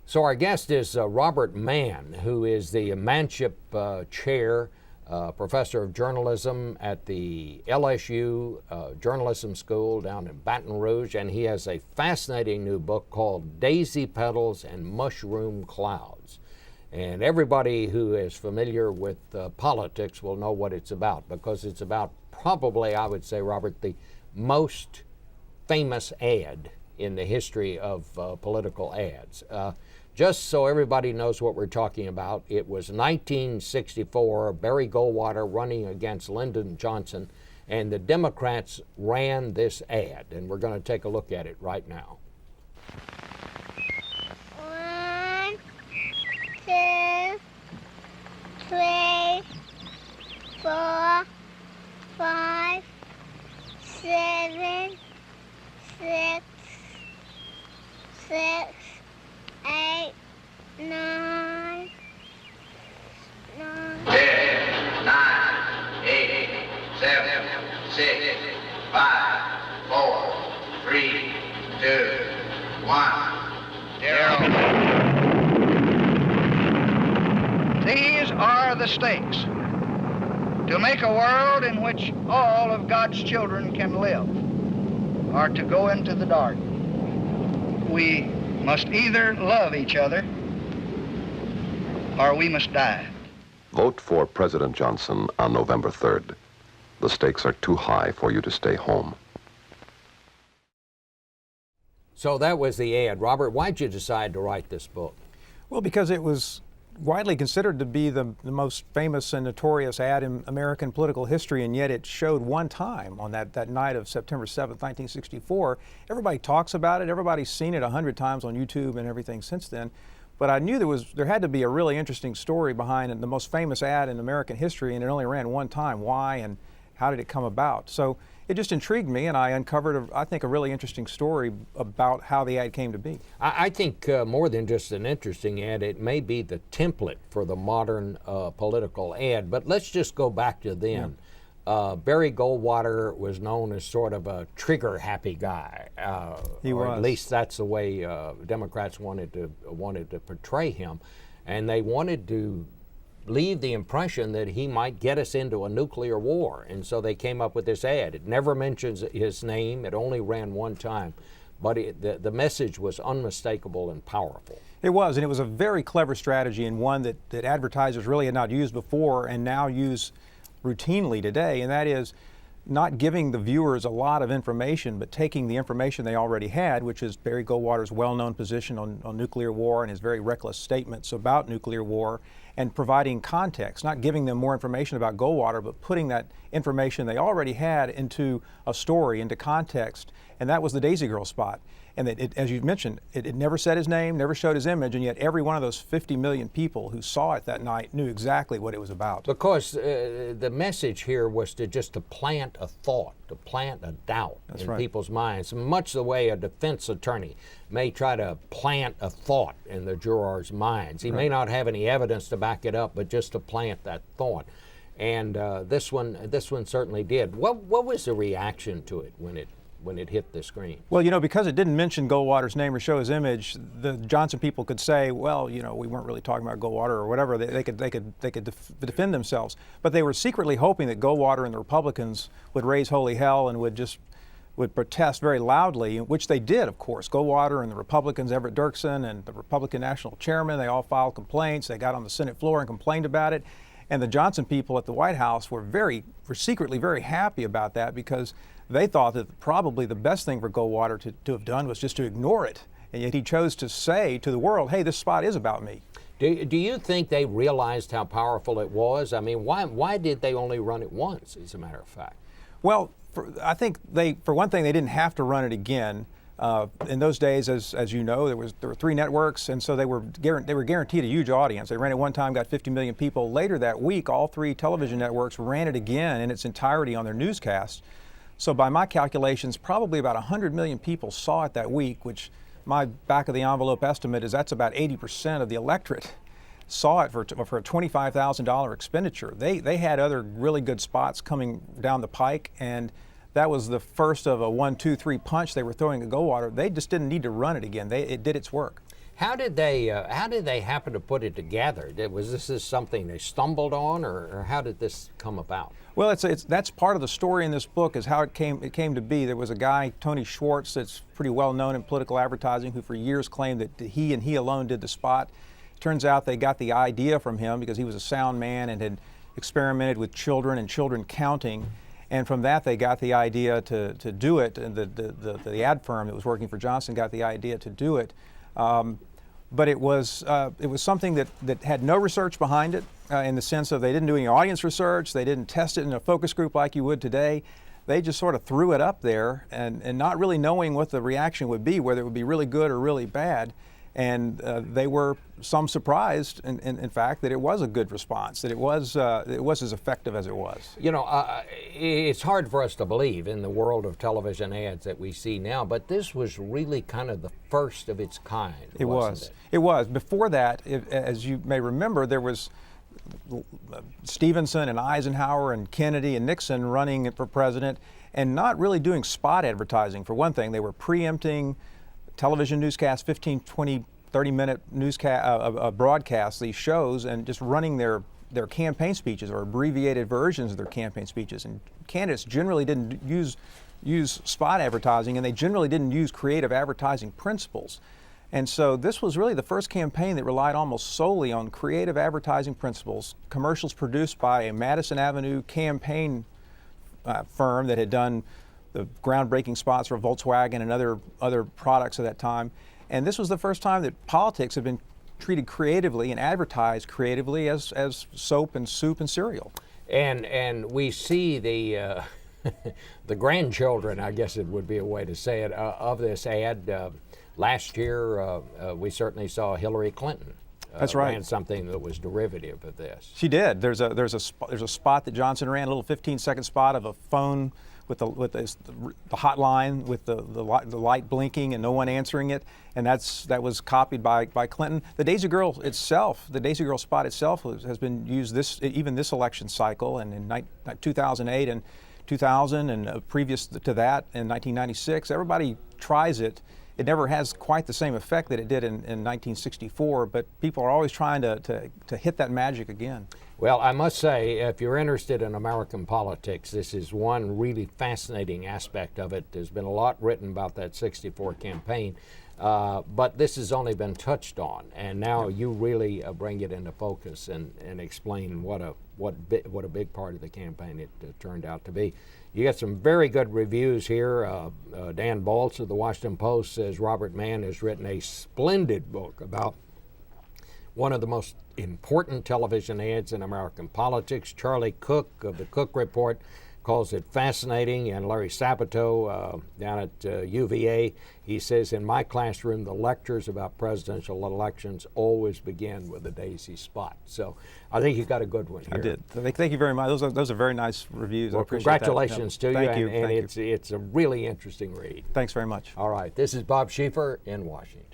So our guest is Robert Mann, who is the Manship Chair, Professor of Journalism at the LSU Journalism School down in Baton Rouge, and he has a fascinating new book called Daisy Petals and Mushroom Clouds. And everybody who is familiar with politics will know what it's about, because it's about probably, I would say, Robert, the most famous ad in the history of political ads. Just so everybody knows what we're talking about, it was 1964, Barry Goldwater running against Lyndon Johnson, and the Democrats ran this ad, and we're going to take a look at it right now. 1, 2, 3, 4, 5, 7, 6, 8, 9, 10, 9, 8, 7, 6, 5, 4, 3, 2, 1, 0. These are the stakes. To make a world in which all of God's children can live, or to go into the dark. We must either love each other or we must die. Vote for President Johnson on November 3rd. The stakes are too high for you to stay home. So that was the ad. Robert, why'd you decide to write this book? Well, because it was widely considered to be the most famous and notorious ad in American political history, and yet it showed one time on that night of September 7th, 1964. Everybody talks about it. Everybody's seen it 100 times on YouTube and everything since then. But I knew there had to be a really interesting story behind it, the most famous ad in American history, and it only ran one time. Why and how did it come about? So it just intrigued me, and I uncovered, I think, a really interesting story about how the ad came to be. I think more than just an interesting ad, it may be the template for the modern political ad. But let's just go back to then. Yeah. Barry Goldwater was known as sort of a trigger-happy guy. He was. At least that's the way Democrats wanted to portray him, and they wanted to leave the impression that he might get us into a nuclear war, and so they came up with this ad. It never mentions his name. It only ran one time, but the message was unmistakable and powerful. It was, and it was a very clever strategy, and one that advertisers really had not used before and now use routinely today, and that is not giving the viewers a lot of information, but taking the information they already had, which is Barry Goldwater's well-known position on nuclear war and his very reckless statements about nuclear war, and providing context, not giving them more information about Goldwater, but putting that information they already had into a story, into context, and that was the Daisy Girl spot. And as you mentioned, it never said his name, never showed his image, and yet every one of those 50 million people who saw it that night knew exactly what it was about. Because the message here was to plant a thought, to plant a doubt in people's minds, much the way a defense attorney may try to plant a thought in the jurors' minds. He may not have any evidence to back it up, but just to plant that thought. And this one certainly did. What was the reaction to it when it hit the screen? Well, because it didn't mention Goldwater's name or show his image, the Johnson people could say, well, we weren't really talking about Goldwater or whatever. They could defend themselves. But they were secretly hoping that Goldwater and the Republicans would raise holy hell and would protest very loudly, which they did, of course. Goldwater and the Republicans, Everett Dirksen and the Republican National Chairman, they all filed complaints. They got on the Senate floor and complained about it. And the Johnson people at the White House were secretly very happy about that, because they thought that probably the best thing for Goldwater to have done was just to ignore it. And yet he chose to say to the world, hey, this spot is about me. Do you think they realized how powerful it was? I mean, why did they only run it once, as a matter of fact? Well, I think for one thing, they didn't have to run it again. In those days, as you know, there were 3 networks, and so they were guaranteed a huge audience. They ran it one time, got 50 million people. Later that week, all 3 television networks ran it again in its entirety on their newscasts. So by my calculations, probably about 100 million people saw it that week, which my back-of-the-envelope estimate is that's about 80% of the electorate saw it for a $25,000 expenditure. They had other really good spots coming down the pike, and that was the first of a 1, 2, 3 punch they were throwing at Goldwater. They just didn't need to run it again. It did its work. How did they happen to put it together? Was this something they stumbled on, or how did this come about? Well, that's part of the story in this book, is how it came to be. There was a guy, Tony Schwartz, that's pretty well known in political advertising, who for years claimed that he and he alone did the spot. Turns out they got the idea from him because he was a sound man and had experimented with children and children counting. And from that, they got the idea to do it. And the ad firm that was working for Johnson got the idea to do it. But it was something that had no research behind it, in the sense of they didn't do any audience research. They didn't test it in a focus group like you would today. They just sort of threw it up there and not really knowing what the reaction would be, whether it would be really good or really bad. And they were some surprised, in fact, that it was a good response, that it was as effective as it was. You know, it's hard for us to believe in the world of television ads that we see now, but this was really kind of the first of its kind. It was. It was. Before that, as you may remember, there was Stevenson and Eisenhower and Kennedy and Nixon running for president and not really doing spot advertising. For one thing, they were preempting television newscasts, 15, 20, 30-minute broadcasts, these shows, and just running their campaign speeches or abbreviated versions of their campaign speeches. And candidates generally didn't use spot advertising, and they generally didn't use creative advertising principles. And so this was really the first campaign that relied almost solely on creative advertising principles, commercials produced by a Madison Avenue campaign firm that had done the groundbreaking spots for Volkswagen and other products at that time. And this was the first time that politics had been treated creatively and advertised creatively as soap and soup and cereal. And we see the the grandchildren, I guess it would be a way to say it, of this ad. Last year, we certainly saw Hillary Clinton. That's right. Ran something that was derivative of this. She did. There's a spot that Johnson ran, a little 15-second spot of a phone with the hotline with the light blinking and no one answering it, and that was copied by Clinton. The Daisy Girl spot itself has been used this election cycle, and in 2008 and 2000 and previous to that in 1996. Everybody tries it. It never has quite the same effect that it did in 1964, but people are always trying to hit that magic again. Well, I must say, if you're interested in American politics, this is one really fascinating aspect of it. There's been a lot written about that 64 campaign, but this has only been touched on, and now you really bring it into focus and explain what a big part of the campaign it turned out to be. You got some very good reviews here. Dan Baltz of the Washington Post says Robert Mann has written a splendid book about one of the most important television ads in American politics. Charlie Cook of the Cook Report calls it fascinating, and Larry Sabato down at UVA, he says, in my classroom, the lectures about presidential elections always begin with a Daisy spot. So I think you got a good one here. I did. Thank you very much. Those are very nice reviews. Well, congratulations to you. Thank you. And it's a really interesting read. Thanks very much. All right. This is Bob Schieffer in Washington.